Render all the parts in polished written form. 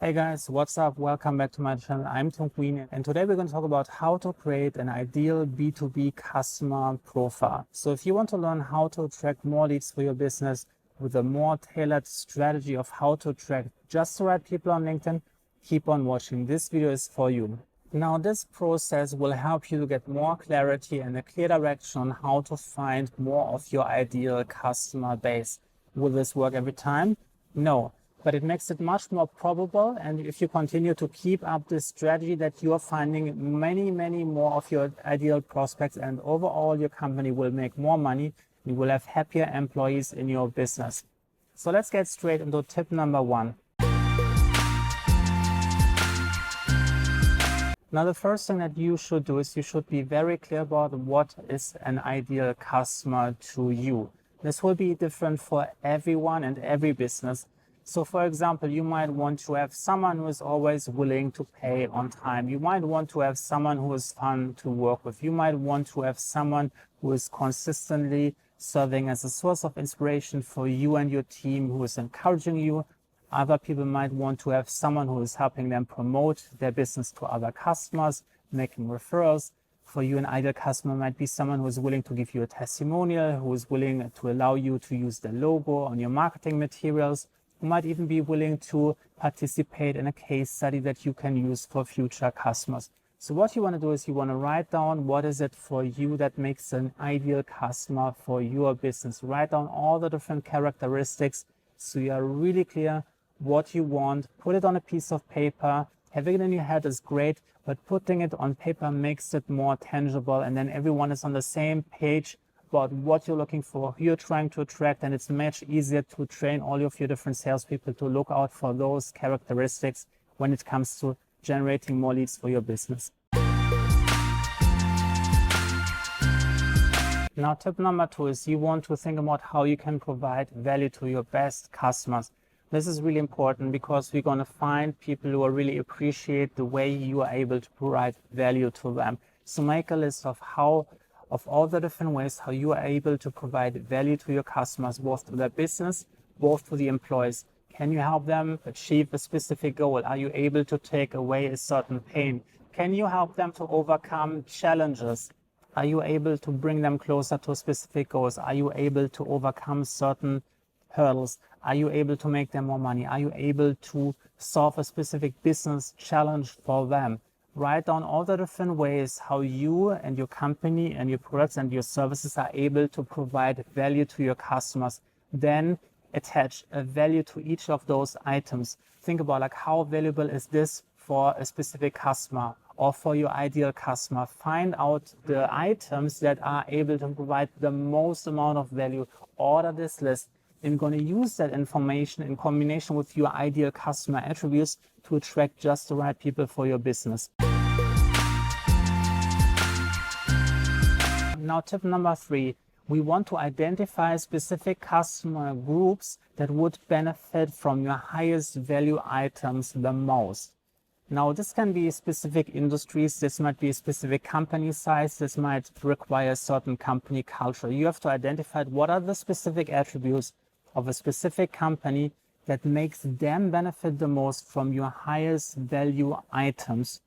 Hey guys, what's up? Welcome back to my channel. I'm Tom Queen, and today we're going to talk about how to create an ideal B2B customer profile. So if you want to learn how to attract more leads for your business with a more tailored strategy of how to attract just the right people on LinkedIn, keep on watching. This video is for you. Now, this process will help you to get more clarity and a clear direction on how to find more of your ideal customer base. Will this work every time? No. But it makes it much more probable, and if you continue to keep up this strategy, that you are finding many more of your ideal prospects, and overall your company will make more money. You will have happier employees in your business. So let's get straight into tip number 1. Now, the first thing that you should do is you should be very clear about what is an ideal customer to you. This will be different for everyone and every business. So for example, you might want to have someone who is always willing to pay on time. You might want to have someone who is fun to work with. You might want to have someone who is consistently serving as a source of inspiration for you and your team, who is encouraging you. Other people might want to have someone who is helping them promote their business to other customers, making referrals. For you, an ideal customer might be someone who is willing to give you a testimonial, who is willing to allow you to use their logo on your marketing materials, who might even be willing to participate in a case study that you can use for future customers. So what you want to do is you want to write down what is it for you that makes an ideal customer for your business. Write down all the different characteristics so you are really clear what you want. Put it on a piece of paper. Having it in your head is great, but putting it on paper makes it more tangible, and then everyone is on the same page about what you're looking for, who you're trying to attract, and it's much easier to train all of your different salespeople to look out for those characteristics when it comes to generating more leads for your business. Now, tip number 2 is you want to think about how you can provide value to your best customers. This is really important because we're going to find people who really appreciate the way you are able to provide value to them. So make a list of all the different ways how you are able to provide value to your customers, both to their business, both to the employees. Can you help them achieve a specific goal? Are you able to take away a certain pain? Can you help them to overcome challenges? Are you able to bring them closer to specific goals? Are you able to overcome certain hurdles? Are you able to make them more money? Are you able to solve a specific business challenge for them? Write down all the different ways how you and your company and your products and your services are able to provide value to your customers. Then attach a value to each of those items. Think about like, how valuable is this for a specific customer or for your ideal customer? Find out the items that are able to provide the most amount of value. Order this list. I'm going to use that information in combination with your ideal customer attributes to attract just the right people for your business. Now, tip number 3, we want to identify specific customer groups that would benefit from your highest value items the most. Now, this can be specific industries, this might be a specific company size, this might require a certain company culture. You have to identify what are the specific attributes of a specific company that makes them benefit the most from your highest value items.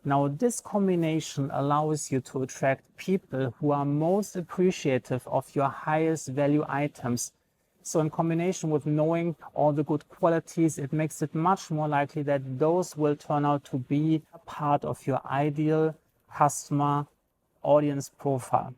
Now, this combination allows you to attract people who are most appreciative of your highest value items. So in combination with knowing all the good qualities, it makes it much more likely that those will turn out to be a part of your ideal customer audience profile.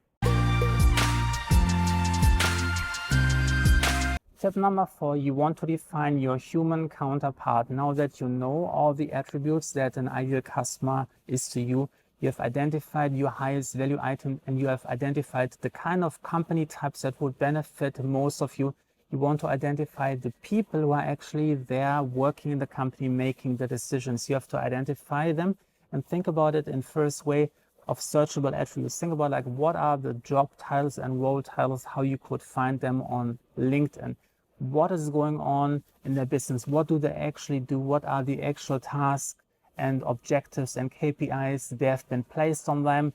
Tip number 4, you want to define your human counterpart. Now that you know all the attributes that an ideal customer is to you, you have identified your highest value item and you have identified the kind of company types that would benefit most of you. You want to identify the people who are actually there working in the company, making the decisions. You have to identify them and think about it in first way of searchable attributes. Think about like, what are the job titles and role titles, how you could find them on LinkedIn. What is going on in their business? What do they actually do? What are the actual tasks and objectives and KPIs that have been placed on them?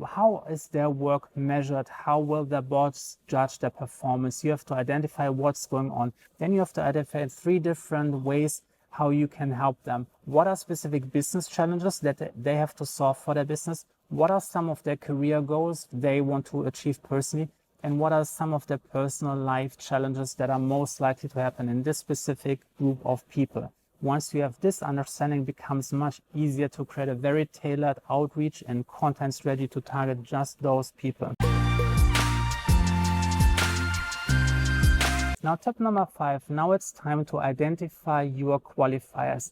How is their work measured? How will their boss judge their performance? You have to identify what's going on. Then you have to identify 3 different ways how you can help them. What are specific business challenges that they have to solve for their business? What are some of their career goals they want to achieve personally? And what are some of their personal life challenges that are most likely to happen in this specific group of people? Once you have this understanding, it becomes much easier to create a very tailored outreach and content strategy to target just those people. Now, tip number 5, now it's time to identify your qualifiers.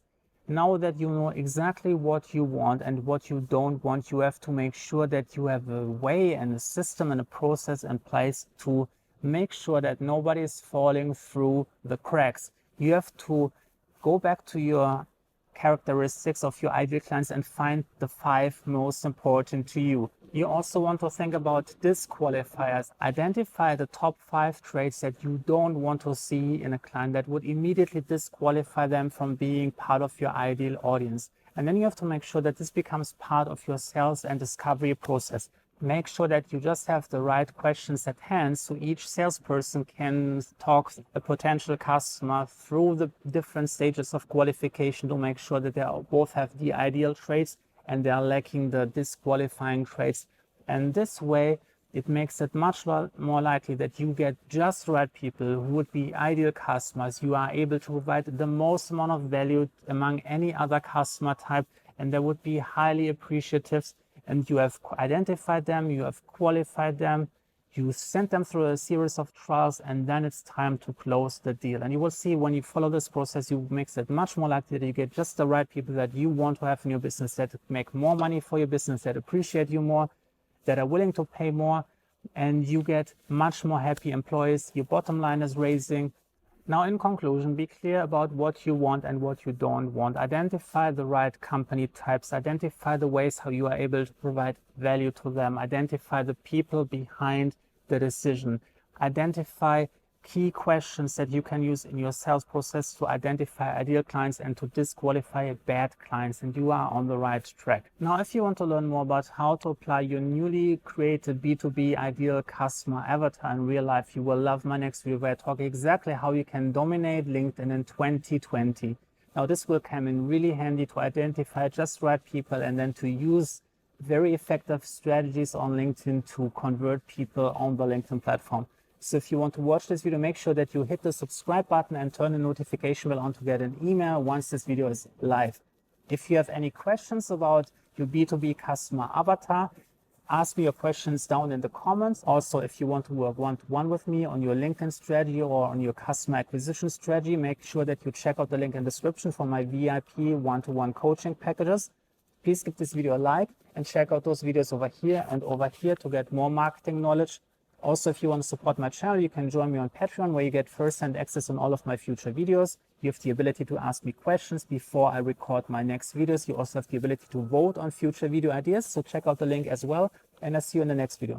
Now that you know exactly what you want and what you don't want, you have to make sure that you have a way and a system and a process in place to make sure that nobody is falling through the cracks. You have to go back to your characteristics of your ideal clients and find the 5 most important to you. You also want to think about disqualifiers. Identify the top 5 traits that you don't want to see in a client that would immediately disqualify them from being part of your ideal audience. And then you have to make sure that this becomes part of your sales and discovery process. Make sure that you just have the right questions at hand so each salesperson can talk a potential customer through the different stages of qualification to make sure that they both have the ideal traits and they are lacking the disqualifying traits. And this way, it makes it much more likely that you get just the right people who would be ideal customers. You are able to provide the most amount of value among any other customer type, and they would be highly appreciative. And you have identified them, you have qualified them, you sent them through a series of trials, and then it's time to close the deal. And you will see when you follow this process, you makes it much more likely that you get just the right people that you want to have in your business, that make more money for your business, that appreciate you more, that are willing to pay more, and you get much more happy employees. Your bottom line is raising. Now, in conclusion, be clear about what you want and what you don't want. Identify the right company types. Identify the ways how you are able to provide value to them. Identify the people behind the decision. Identify key questions that you can use in your sales process to identify ideal clients and to disqualify bad clients, and you are on the right track. Now, if you want to learn more about how to apply your newly created B2B ideal customer avatar in real life, you will love my next video where I talk exactly how you can dominate LinkedIn in 2020. Now, this will come in really handy to identify just right people and then to use very effective strategies on LinkedIn to convert people on the LinkedIn platform. So if you want to watch this video, make sure that you hit the subscribe button and turn the notification bell on to get an email once this video is live. If you have any questions about your B2B customer avatar, ask me your questions down in the comments. Also, if you want to work one-to-one with me on your LinkedIn strategy or on your customer acquisition strategy, make sure that you check out the link in the description for my VIP one-to-one coaching packages. Please give this video a like and check out those videos over here and over here to get more marketing knowledge. Also, if you want to support my channel, you can join me on Patreon, where you get first-hand access on all of my future videos. You have the ability to ask me questions before I record my next videos. You also have the ability to vote on future video ideas, so check out the link as well, and I'll see you in the next video.